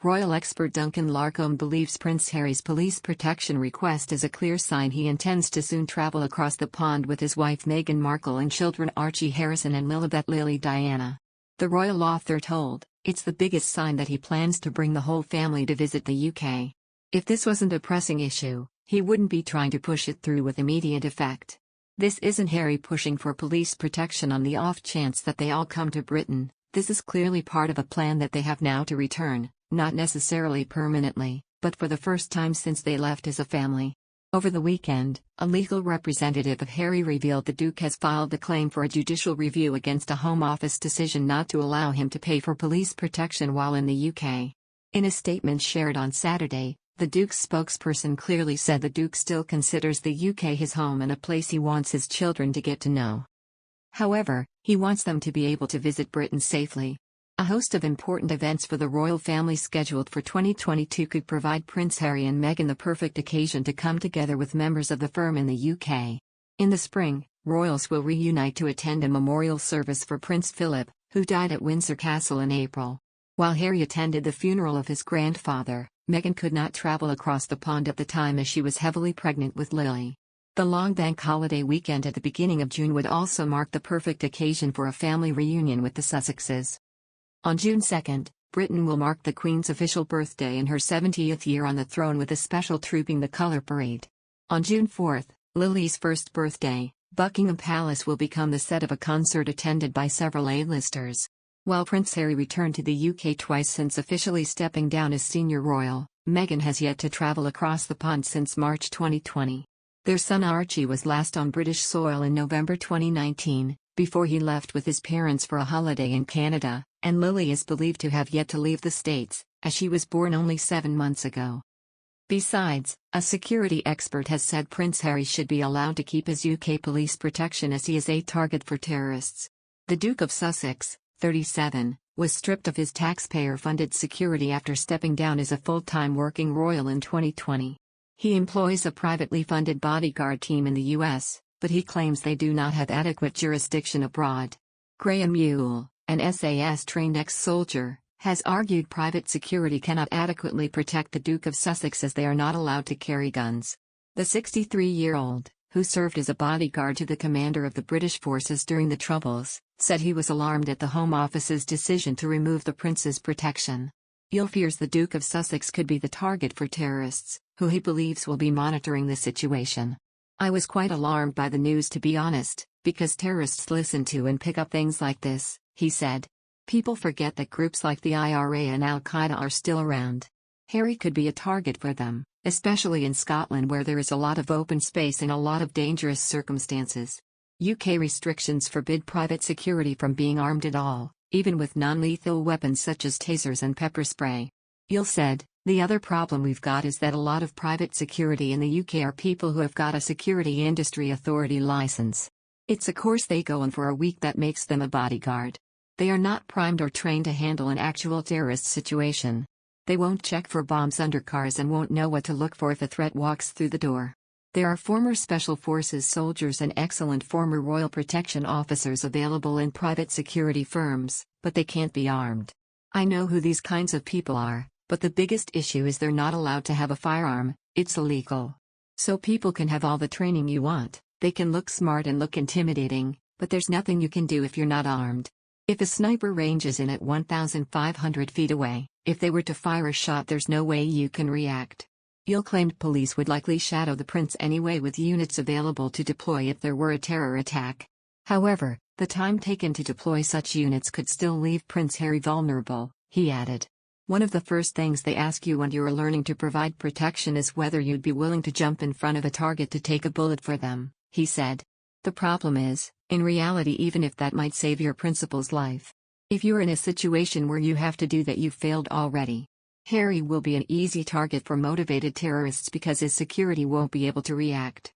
Royal expert Duncan Larcombe believes Prince Harry's police protection request is a clear sign he intends to soon travel across the pond with his wife Meghan Markle and children Archie Harrison and Lilibet Lily Diana. The royal author told, "It's the biggest sign that he plans to bring the whole family to visit the UK. If this wasn't a pressing issue, he wouldn't be trying to push it through with immediate effect. This isn't Harry pushing for police protection on the off chance that they all come to Britain. This is clearly part of a plan that they have now to return, not necessarily permanently, but for the first time since they left as a family." Over the weekend, a legal representative of Harry revealed the Duke has filed a claim for a judicial review against a Home Office decision not to allow him to pay for police protection while in the UK. In a statement shared on Saturday, the Duke's spokesperson clearly said the Duke still considers the UK his home and a place he wants his children to get to know. However, he wants them to be able to visit Britain safely. A host of important events for the royal family scheduled for 2022 could provide Prince Harry and Meghan the perfect occasion to come together with members of the firm in the UK. In the spring, royals will reunite to attend a memorial service for Prince Philip, who died at Windsor Castle in April. While Harry attended the funeral of his grandfather, Meghan could not travel across the pond at the time as she was heavily pregnant with Lily. The long bank holiday weekend at the beginning of June would also mark the perfect occasion for a family reunion with the Sussexes. On June 2, Britain will mark the Queen's official birthday and her 70th year on the throne with a special Trooping the Colour parade. On June 4, Lily's first birthday, Buckingham Palace will become the set of a concert attended by several A-listers. While Prince Harry returned to the UK twice since officially stepping down as senior royal, Meghan has yet to travel across the pond since March 2020. Their son Archie was last on British soil in November 2019, before he left with his parents for a holiday in Canada, and Lily is believed to have yet to leave the States, as she was born only 7 months ago. Besides, a security expert has said Prince Harry should be allowed to keep his UK police protection as he is a target for terrorists. The Duke of Sussex, 37, was stripped of his taxpayer-funded security after stepping down as a full-time working royal in 2020. He employs a privately funded bodyguard team in the US, but he claims they do not have adequate jurisdiction abroad. Graham Ewell, an SAS-trained ex-soldier, has argued private security cannot adequately protect the Duke of Sussex as they are not allowed to carry guns. The 63-year-old, who served as a bodyguard to the commander of the British forces during the Troubles, said he was alarmed at the Home Office's decision to remove the prince's protection. Ewell fears the Duke of Sussex could be the target for terrorists, who he believes will be monitoring the situation. "I was quite alarmed by the news, to be honest, because terrorists listen to and pick up things like this," he said. "People forget that groups like the IRA and Al-Qaeda are still around. Harry could be a target for them, especially in Scotland where there is a lot of open space and a lot of dangerous circumstances. UK restrictions forbid private security from being armed at all, even with non-lethal weapons such as tasers and pepper spray." Ewell said, "The other problem we've got is that a lot of private security in the UK are people who have got a security industry authority license. It's a course they go on for a week that makes them a bodyguard. They are not primed or trained to handle an actual terrorist situation. They won't check for bombs under cars and won't know what to look for if a threat walks through the door. There are former Special Forces soldiers and excellent former Royal Protection officers available in private security firms, but they can't be armed. I know who these kinds of people are, but the biggest issue is they're not allowed to have a firearm. It's illegal. So people can have all the training you want, they can look smart and look intimidating, but there's nothing you can do if you're not armed. If a sniper ranges in at 1,500 feet away, if they were to fire a shot, there's no way you can react." Ewell claimed police would likely shadow the prince anyway with units available to deploy if there were a terror attack. However, the time taken to deploy such units could still leave Prince Harry vulnerable, he added. "One of the first things they ask you when you're learning to provide protection is whether you'd be willing to jump in front of a target to take a bullet for them," he said. "The problem is, in reality, even if that might save your principal's life, if you're in a situation where you have to do that, you've failed already. Harry will be an easy target for motivated terrorists because his security won't be able to react."